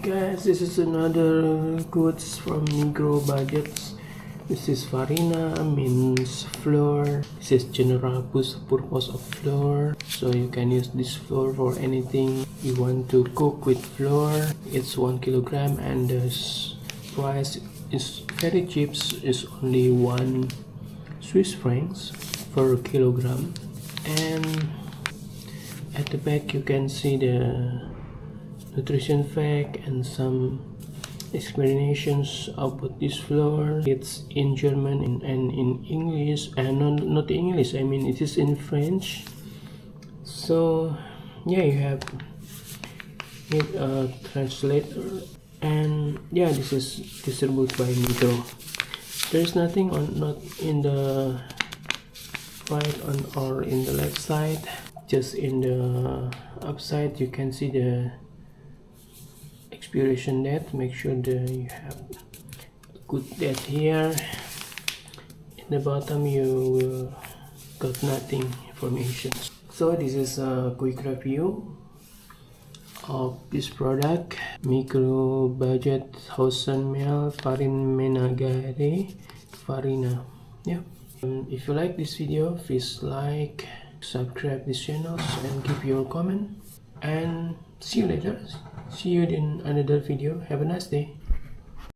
Guys, this is another goods from Migros budgets. This is farina, means flour. This is general purpose of flour, so you can use this flour for anything you want to cook with flour. It's 1 kilogram and the price is very cheap. It's only 1 Swiss francs per kilogram. And at the back you can see the nutrition fact and some explanations about this flour. It's in German and in English, and not English, I mean it is in French. So yeah, you have need a translator, and yeah, this is distributed by Migros. There's nothing not in the right on or in the left side, just in the upside you can see the expiration date. Make sure that you have a good date here. In the bottom you got nothing information. So this is a quick review of this product, Migros budget 1000 ml menagare farina. Yeah. If you like this video, please like, subscribe this channel and give your comment, and see you later. See you in another video. Have a nice day.